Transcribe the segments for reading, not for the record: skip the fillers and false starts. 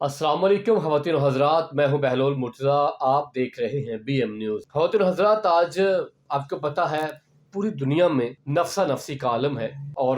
السلام علیکم خواتین و حضرات، میں ہوں بہلول مرتضیٰ، آپ دیکھ رہے ہیں بی ایم نیوز۔ خواتین و حضرات، آج آپ کو پتہ ہے پوری دنیا میں نفسا نفسی کا عالم ہے اور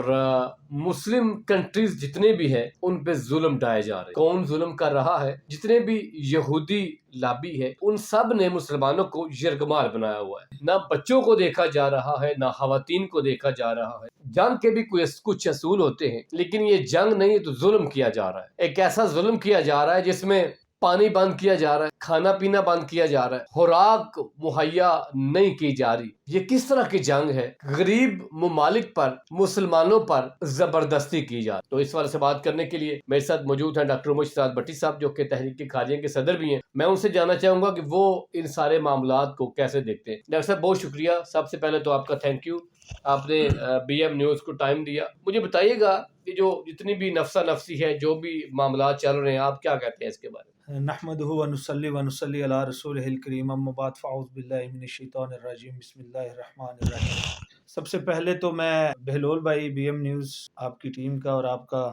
مسلم کنٹریز جتنے بھی ہیں ان پہ ظلم ڈھائے جا رہے ہیں۔ کون ظلم کر رہا ہے؟ جتنے بھی یہودی لابی ہے ان سب نے مسلمانوں کو یرغمال بنایا ہوا ہے۔ نہ بچوں کو دیکھا جا رہا ہے، نہ خواتین کو دیکھا جا رہا ہے۔ جنگ کے بھی کچھ اصول ہوتے ہیں، لیکن یہ جنگ نہیں، تو ظلم کیا جا رہا ہے۔ ایک ایسا ظلم کیا جا رہا ہے جس میں پانی بند کیا جا رہا ہے، کھانا پینا بند کیا جا رہا ہے، خوراک مہیا نہیں کی جا رہی۔ یہ کس طرح کی جنگ ہے؟ غریب ممالک پر، مسلمانوں پر زبردستی کی جا رہی۔ تو اس والے سے بات کرنے کے لیے میرے ساتھ موجود ہیں ڈاکٹر مشتاق بٹی صاحب، جو کہ تحریک خواجہ کے صدر بھی ہیں۔ میں ان سے جاننا چاہوں گا کہ وہ ان سارے معاملات کو کیسے دیکھتے ہیں۔ ڈاکٹر صاحب بہت شکریہ، سب سے پہلے تو آپ کا تھینک یو، آپ نے بی ایم نیوز کو ٹائم دیا۔ مجھے بتائیے گا کہ جو جتنی بھی نفسا نفسی ہے، جو بھی معاملات چل رہے ہیں، آپ کیا کہتے ہیں اس کے بارے میں؟ نحمدہ ونصلی علی رسولہ الکریم، اما بعد فاعوذ باللہ من الشیطان الرجیم، بسم اللہ الرحمن الرحیم۔ سب سے پہلے تو میں بہلول بھائی، بی ایم نیوز، آپ کی ٹیم کا اور آپ کا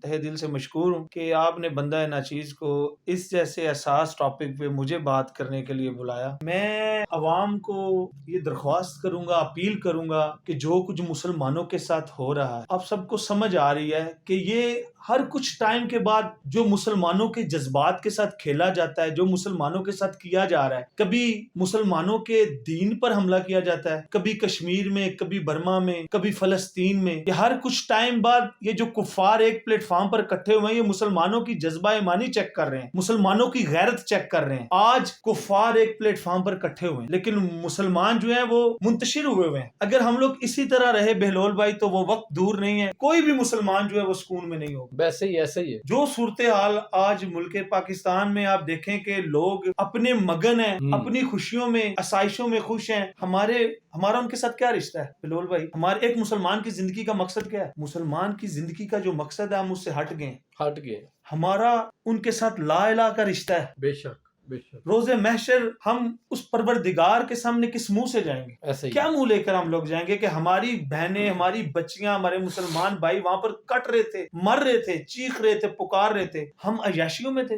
تہ دل سے مشکور ہوں کہ آپ نے بندہ ناچیز کو اس جیسے حساس ٹاپک پہ مجھے بات کرنے کے لیے بلایا۔ میں عوام کو یہ درخواست کروں گا، اپیل کروں گا کہ جو کچھ مسلمانوں کے ساتھ ہو رہا ہے، آپ سب کو سمجھ آ رہی ہے کہ یہ ہر کچھ ٹائم کے بعد جو مسلمانوں کے جذبات کے ساتھ کھیلا جاتا ہے، جو مسلمانوں کے ساتھ کیا جا رہا ہے، کبھی مسلمانوں کے دین پر حملہ کیا جاتا ہے، کبھی کشمیر میں، کبھی برما میں، کبھی فلسطین میں، یہ ہر کچھ ٹائم بعد یہ جو کفار ایک پلیٹ فارم پر اکٹھے ہوئے ہیں، یہ مسلمانوں کی جذبہ ایمانی چیک کر رہے ہیں، مسلمانوں کی غیرت چیک کر رہے ہیں۔ آج کفار ایک پلیٹ فارم پر اکٹھے ہوئے ہیں، لیکن مسلمان جو ہیں وہ منتشر ہوئے ہیں۔ اگر ہم لوگ اسی طرح رہے بہلول بھائی تو وہ وقت دور نہیں ہے، کوئی بھی مسلمان جو ہے وہ سکون میں نہیں ہوگا۔ ویسے ہی ایسے ہی ہے جو صورتحال آج ملک پاکستان میں آپ دیکھیں کہ لوگ اپنے مگن ہیں، اپنی خوشیوں میں، آسائشوں میں خوش ہیں، ہمارا ان کے ساتھ کیا رشتہ ہے بلول بھائی؟ ہمارے ایک مسلمان کی زندگی کا مقصد کیا ہے؟ مسلمان کی زندگی کا جو مقصد ہے ہم اس سے ہٹ گئے۔ ہمارا ان کے ساتھ لا الہ کا رشتہ ہے۔ بے شک بے شک۔ روز محشر ہم اس پروردگار کے سامنے کس منہ سے جائیں گے؟ ایسے ہی کیا منہ لے کر ہم لوگ جائیں گے کہ ہماری بہنیں، ہماری بچیاں، ہمارے مسلمان بھائی وہاں پر کٹ رہے تھے، مر رہے تھے، چیخ رہے تھے، پکار رہے تھے، ہم عیاشیوں میں تھے۔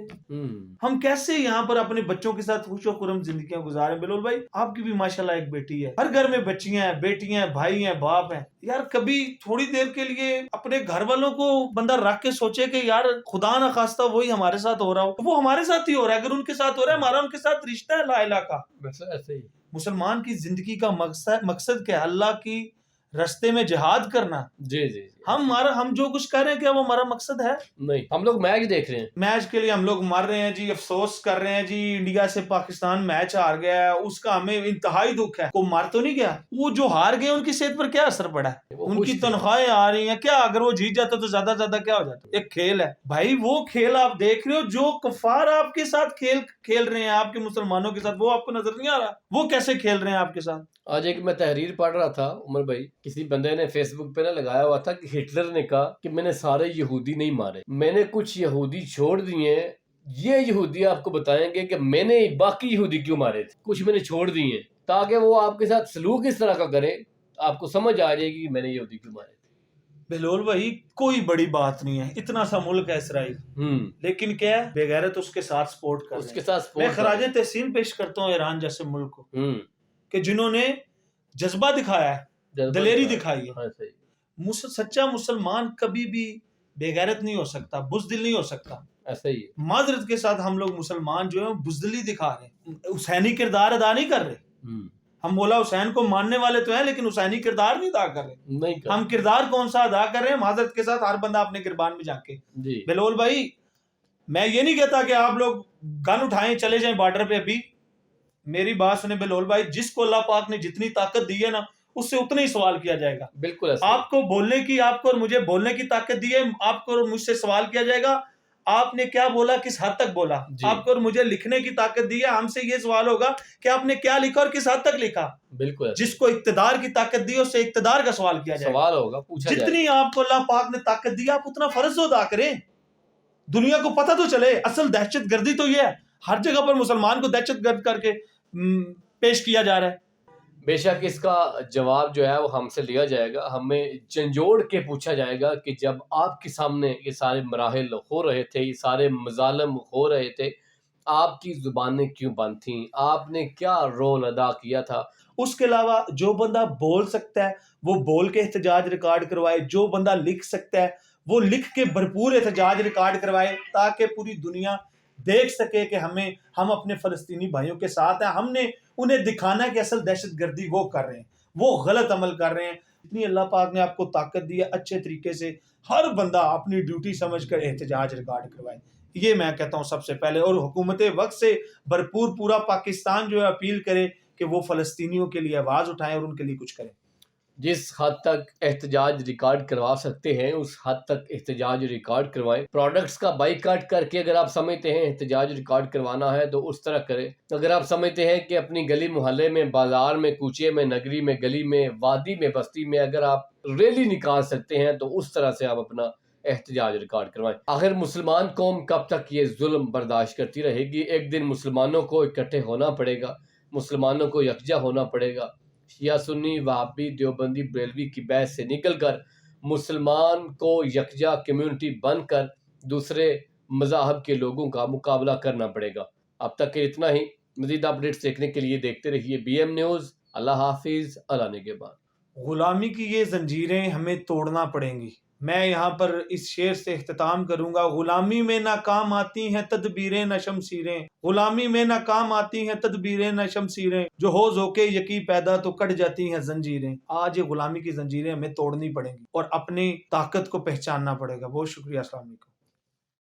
ہم کیسے یہاں پر اپنے بچوں کے ساتھ خوش و خرم زندگیاں گزاریں؟ بلول بھائی آپ کی بھی ماشاءاللہ ایک بیٹی ہے، ہر گھر میں بچیاں ہیں، بیٹیاں ہیں، بھائی ہیں، باپ ہیں۔ یار کبھی تھوڑی دیر کے لیے اپنے گھر والوں کو بندہ رکھ کے سوچے کہ یار خدا نہ خواستہ وہی ہمارے ساتھ ہو رہا ہو، وہ ہمارے ساتھ ہی ہو رہا ہے۔ اگر ان کے ساتھ ہو رہا ہے، ہمارا ان کے ساتھ رشتہ ہے لا الہ کا۔ ایسے ہی مسلمان کی زندگی کا مقصد کیا ہے؟ اللہ کی رستے میں جہاد کرنا۔ جی جی۔ ہم جو کچھ کر رہے ہیں کیا وہ ہمارا مقصد ہے؟ نہیں، ہم لوگ میچ دیکھ رہے ہیں، میچ کے لیے ہم لوگ مر رہے ہیں جی، افسوس کر رہے ہیں جی، انڈیا سے پاکستان میچ ہار گیا ہے، اس کا ہمیں انتہائی دکھ ہے۔ کوئی مار تو نہیں گیا؟ وہ جو ہار گئے ان کی صحت پر کیا اثر پڑا ہے؟ ان کی تنخواہیں آ رہی ہیں، کیا اگر وہ جیت جاتا تو زیادہ زیادہ کیا ہو جاتا؟ ایک کھیل ہے بھائی، وہ کھیل آپ دیکھ رہے ہو جو کفار آپ کے ساتھ کھیل رہے ہیں، آپ کے مسلمانوں کے ساتھ، وہ آپ کو نظر نہیں آ رہا؟ وہ کیسے کھیل رہے ہیں آپ کے ساتھ؟ آج ایک میں تحریر پڑھ رہا تھا عمر بھائی، کسی بندے نے فیس بک پہ لگایا ہوا تھا کہ ہٹلر نے کہا کہ میں نے سارے یہودی نہیں مارے، میں نے کچھ یہودی چھوڑ دیے ہیں، یہ یہودی آپ کو بتائیں گے کہ میں نے باقی یہودی کیوں مارے تھے، کچھ میں نے چھوڑ دیے ہیں، تاکہ وہ آپ کے ساتھ سلوک اس طرح کا کرے، آپ کو سمجھ آ جائے گی کہ میں نے یہودی کیوں مارے تھے۔ بہلول بھائی کوئی بڑی بات نہیں ہے، اتنا سا ملک ہے اسرائیل، لیکن کیا ہے بے غیرت اس کے ساتھ سپورٹ کر رہے ہیں۔ میں خراج تحسین پیش کرتا ہوں ایران جیسے ملک کو کہ جنہوں نے جذبہ دکھایا ہے، دلیری دکھائی ہے۔ سچا مسلمان کبھی بھی بے غیرت نہیں ہو سکتا، بزدل نہیں ہو سکتا۔ ایسا ہی معذرت کے ساتھ ہم لوگ مسلمان جو ہیں بزدلی دکھا رہے ہیں، حسینی کردار ادا نہیں کر رہے۔ ہم مولا حسین کو ماننے والے تو ہیں لیکن حسینی کردار نہیں ادا کر رہے۔ ہم کردار کون سا ادا کر رہے ہیں؟ معذرت کے ساتھ ہر بندہ اپنے گربان میں جا کے۔ بلول بھائی میں یہ نہیں کہتا کہ آپ لوگ گن اٹھائیں چلے جائیں بارڈر پہ، ابھی میری بات سنیں بلول بھائی، جس کو اللہ پاک نے جتنی طاقت دی ہے نا اس سے اتنا ہی سوال کیا جائے گا۔ بالکل آپ کو بولنے کی، آپ کو اور مجھے بولنے کی طاقت دی ہے، آپ کو اور مجھ سے سوال کیا جائے گا آپ نے کیا بولا، کس حد تک بولا۔ آپ کو اور مجھے لکھنے کی طاقت دی ہے، ہم سے یہ سوال ہوگا کہ آپ نے کیا لکھا اور کس حد تک لکھا۔ بالکل جس کو اقتدار کی طاقت دی ہے اس سے اقتدار کا سوال کیا جائے گا، سوال ہوگا، پوچھا جائے گا۔ جتنی آپ کو اللہ پاک نے طاقت دی ہے آپ اتنا فرض ادا کریں، دنیا کو پتہ تو چلے۔ اصل دہشت گردی تو یہ ہے، ہر جگہ پر مسلمان کو دہشت گرد کر کے پیش کیا جا رہا ہے۔ بے شک اس کا جواب جو ہے وہ ہم سے لیا جائے گا، ہمیں جھنجھوڑ کے پوچھا جائے گا کہ جب آپ کے سامنے یہ سارے مراحل ہو رہے تھے، یہ سارے مظالم ہو رہے تھے، آپ کی زبانیں کیوں بند تھیں؟ آپ نے کیا رول ادا کیا تھا؟ اس کے علاوہ جو بندہ بول سکتا ہے وہ بول کے احتجاج ریکارڈ کروائے، جو بندہ لکھ سکتا ہے وہ لکھ کے بھرپور احتجاج ریکارڈ کروائے، تاکہ پوری دنیا دیکھ سکے کہ ہم اپنے فلسطینی بھائیوں کے ساتھ ہیں۔ ہم نے انہیں دکھانا ہے کہ اصل دہشت گردی وہ کر رہے ہیں، وہ غلط عمل کر رہے ہیں۔ اتنی اللہ پاک نے آپ کو طاقت دی ہے، اچھے طریقے سے ہر بندہ اپنی ڈیوٹی سمجھ کر احتجاج ریکارڈ کروائے، یہ میں کہتا ہوں سب سے پہلے۔ اور حکومت وقت سے بھرپور پورا پاکستان جو ہے اپیل کرے کہ وہ فلسطینیوں کے لیے آواز اٹھائیں اور ان کے لیے کچھ کریں۔ جس حد تک احتجاج ریکارڈ کروا سکتے ہیں اس حد تک احتجاج ریکارڈ کروائیں۔ پروڈکٹس کا بائیکاٹ کر کے اگر آپ سمجھتے ہیں احتجاج ریکارڈ کروانا ہے تو اس طرح کریں۔ اگر آپ سمجھتے ہیں کہ اپنی گلی محلے میں، بازار میں، کوچے میں، نگری میں، گلی میں، وادی میں، بستی میں اگر آپ ریلی نکال سکتے ہیں تو اس طرح سے آپ اپنا احتجاج ریکارڈ کروائیں۔ آخر مسلمان قوم کب تک یہ ظلم برداشت کرتی رہے گی؟ ایک دن مسلمانوں کو اکٹھے ہونا پڑے گا، مسلمانوں کو یکجا ہونا پڑے گا۔ شیعہ سنی، وہابی، دیوبندی، بریلوی کی بحث سے نکل کر مسلمان کو یکجا کمیونٹی بن کر دوسرے مذاہب کے لوگوں کا مقابلہ کرنا پڑے گا۔ اب تک کے اتنا ہی۔ مزید اپڈیٹس دیکھنے کے لیے دیکھتے رہیے بی ایم نیوز۔ اللہ حافظ، اللہ نگہبان۔ غلامی کی یہ زنجیریں ہمیں توڑنا پڑیں گی۔ میں یہاں پر اس شعر سے اختتام کروں گا: غلامی میں ناکام آتی ہیں تدبیریں نہ شمشیریں، غلامی میں ناکام آتی ہیں تدبیریں نہ شمشیریں، جو ہو ذوقِ یقی پیدا تو کٹ جاتی ہیں زنجیریں۔ آج یہ غلامی کی زنجیریں ہمیں توڑنی پڑیں گی اور اپنی طاقت کو پہچاننا پڑے گا۔ بہت شکریہ، السلام علیکم۔